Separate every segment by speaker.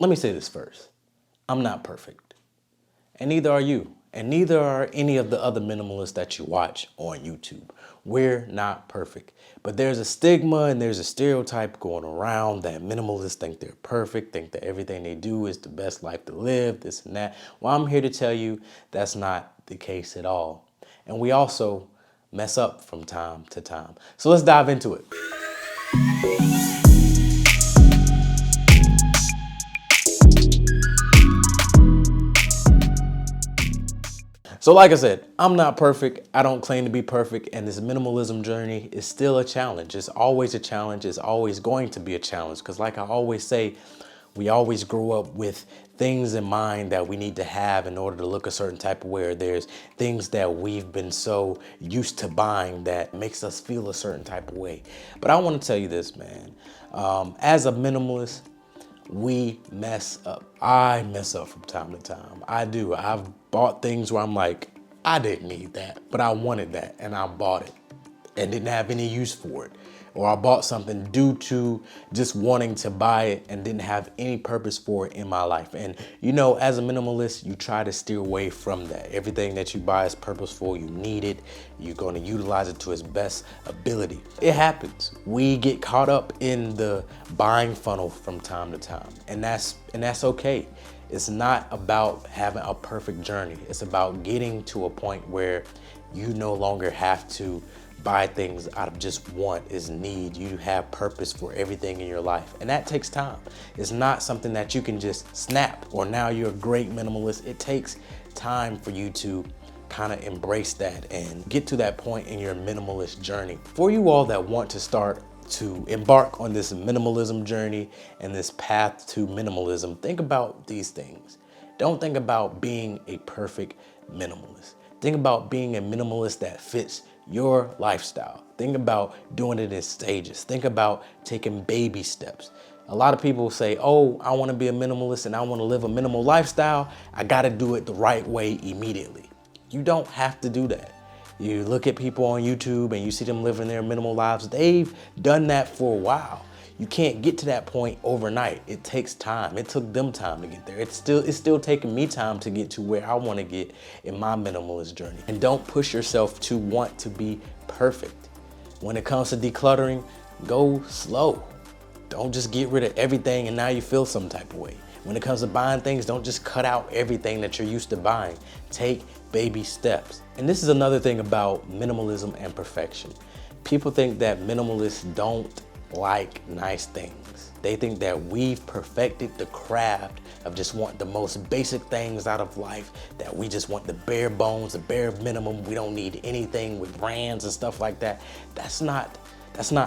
Speaker 1: let me say this first. I'm not perfect. And neither are you. And neither are any of the other minimalists that you watch on YouTube. We're not perfect. But there's a stigma and there's a stereotype going around that minimalists think they're perfect, think that everything they do is the best life to live, this and that. Well, I'm here to tell you that's not the case at all. And we also mess up from time to time. So let's dive into it. So like I said, I'm not perfect. I don't claim to be perfect. And this minimalism journey is still a challenge. It's always a challenge. It's always going to be a challenge. Because like I always say, we always grow up with things in mind that we need to have in order to look a certain type of way. Or there's things that we've been so used to buying that makes us feel a certain type of way. But I want to tell you this, man. As a minimalist, we mess up. I mess up from time to time. I do. I've bought things where I'm like, I didn't need that, but I wanted that and I bought it and didn't have any use for it. Or I bought something due to just wanting to buy it and didn't have any purpose for it in my life. And you know, as a minimalist, you try to steer away from that. Everything that you buy is purposeful, you need it, you're going to utilize it to its best ability. It happens. We get caught up in the buying funnel from time to time, and that's okay. It's not about having a perfect journey. It's about getting to a point where you no longer have to buy things out of just want, is need. You have purpose for everything in your life. And that takes time. It's not something that you can just snap or now you're a great minimalist. It takes time for you to kind of embrace that and get to that point in your minimalist journey. For you all that want to start to embark on this minimalism journey and this path to minimalism, think about these things. Don't think about being a perfect minimalist. Think about being a minimalist that fits your lifestyle. Think about doing it in stages. Think about taking baby steps. A lot of people say, oh, I want to be a minimalist and I want to live a minimal lifestyle. I got to do it the right way immediately. You don't have to do that. You look at people on YouTube and you see them living their minimal lives. They've done that for a while. You can't get to that point overnight. It takes time. It took them time to get there. It's still taking me time to get to where I want to get in my minimalist journey. And don't push yourself to want to be perfect. When it comes to decluttering, go slow. Don't just get rid of everything and now you feel some type of way. When it comes to buying things, don't just cut out everything that you're used to buying. Take baby steps. And this is another thing about minimalism and perfection. People think that minimalists don't like nice things. They think that we've perfected the craft of just wanting the most basic things out of life, that we just want the bare bones, the bare minimum. We don't need anything with brands and stuff like that. That's not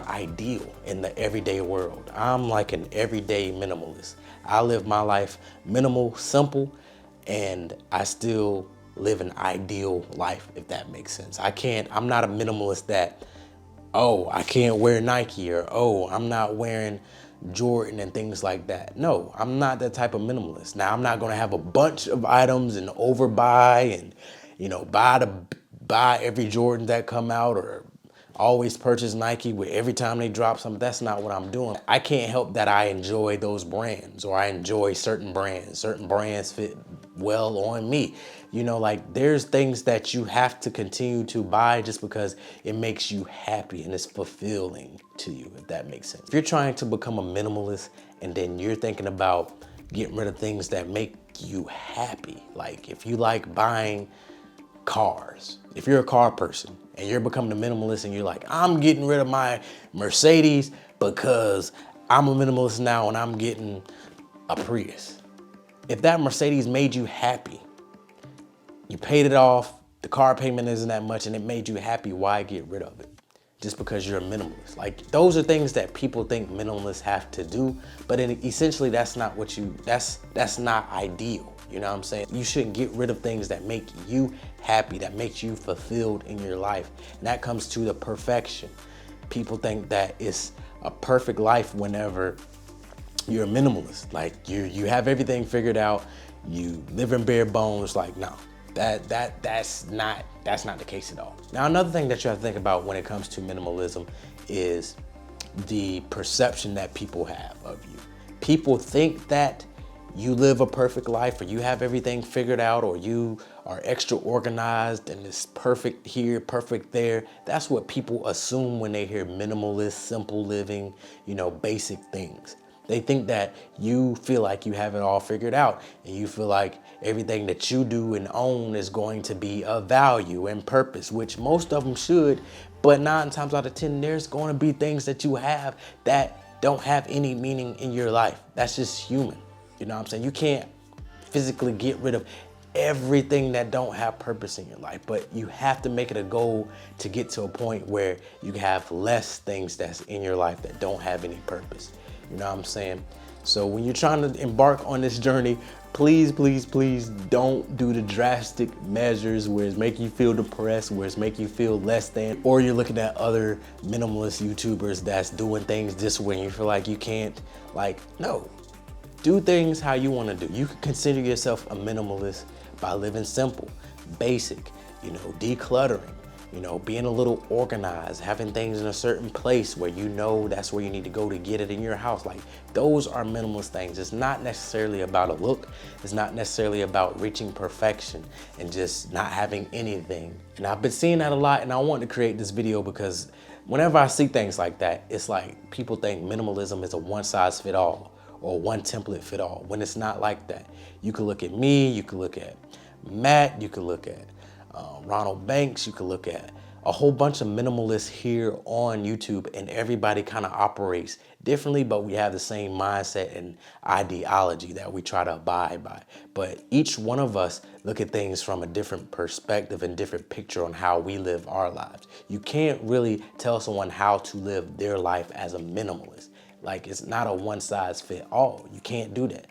Speaker 1: ideal in the everyday world. I'm like an everyday minimalist. I live my life minimal, simple, and I still live an ideal life, if that makes sense. I'm not a minimalist that, oh, I can't wear Nike, or oh, I'm not wearing Jordan and things like that. No, I'm not that type of minimalist. Now, I'm not gonna have a bunch of items and overbuy and, you know, buy every Jordan that come out, or always purchase Nike with every time they drop something. That's not what I'm doing. I can't help that I enjoy those brands, or I enjoy certain brands. Certain brands fit well on me. You know, like there's things that you have to continue to buy just because it makes you happy and it's fulfilling to you, if that makes sense. If you're trying to become a minimalist and then you're thinking about getting rid of things that make you happy, like if you like buying cars, if you're a car person and you're becoming a minimalist and you're like, I'm getting rid of my Mercedes because I'm a minimalist now and I'm getting a Prius. If that Mercedes made you happy, you paid it off, the car payment isn't that much, and it made you happy, why get rid of it? Just because you're a minimalist. Like, those are things that people think minimalists have to do, but essentially that's not what that's not ideal. You know what I'm saying? You shouldn't get rid of things that make you happy, that makes you fulfilled in your life. And that comes to the perfection. People think that it's a perfect life whenever you're a minimalist. Like you have everything figured out, you live in bare bones. Like, no, that's not the case at all. Now, another thing that you have to think about when it comes to minimalism is the perception that people have of you. People think that you live a perfect life, or you have everything figured out, or you are extra organized and it's perfect here, perfect there. That's what people assume when they hear minimalist, simple living, basic things. They think that you feel like you have it all figured out, and you feel like everything that you do and own is going to be of value and purpose, which most of them should. But 9 times out of 10, there's going to be things that you have that don't have any meaning in your life. That's just human. You know what I'm saying? You can't physically get rid of everything that don't have purpose in your life, but you have to make it a goal to get to a point where you have less things that's in your life that don't have any purpose. You know what I'm saying? So when you're trying to embark on this journey, please, please, please don't do the drastic measures where it's making you feel depressed, where it's making you feel less than, or you're looking at other minimalist YouTubers that's doing things this way and you feel like you can't. No. Do things how you want to do. You can consider yourself a minimalist by living simple, basic, decluttering, being a little organized, having things in a certain place where that's where you need to go to get it in your house. Those are minimalist things. It's not necessarily about a look. It's not necessarily about reaching perfection and just not having anything. And I've been seeing that a lot, and I wanted to create this video because whenever I see things like that, it's like people think minimalism is a one-size-fits-all or one template fit all, when it's not like that. You could look at me, you could look at Matt, you could look at Ronald Banks, you could look at a whole bunch of minimalists here on YouTube, and everybody kind of operates differently, but we have the same mindset and ideology that we try to abide by. But each one of us look at things from a different perspective and different picture on how we live our lives. You can't really tell someone how to live their life as a minimalist. It's not a one size fit all. You can't do that.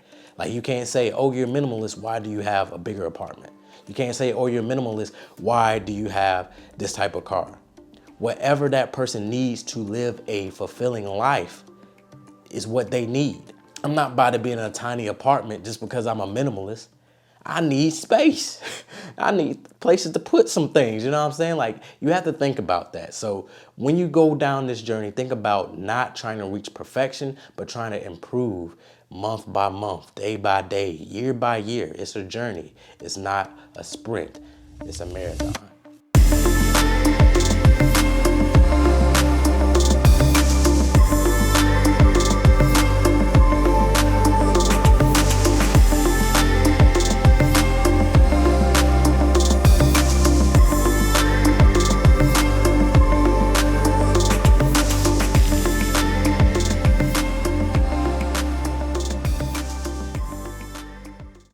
Speaker 1: You can't say, oh, you're a minimalist, why do you have a bigger apartment? You can't say, oh, you're a minimalist, why do you have this type of car? Whatever that person needs to live a fulfilling life is what they need. I'm not about to be in a tiny apartment just because I'm a minimalist. I need space. I need places to put some things, you know what I'm saying? You have to think about that. So when you go down this journey, think about not trying to reach perfection, but trying to improve month by month, day by day, year by year. It's a journey. It's not a sprint. It's a marathon.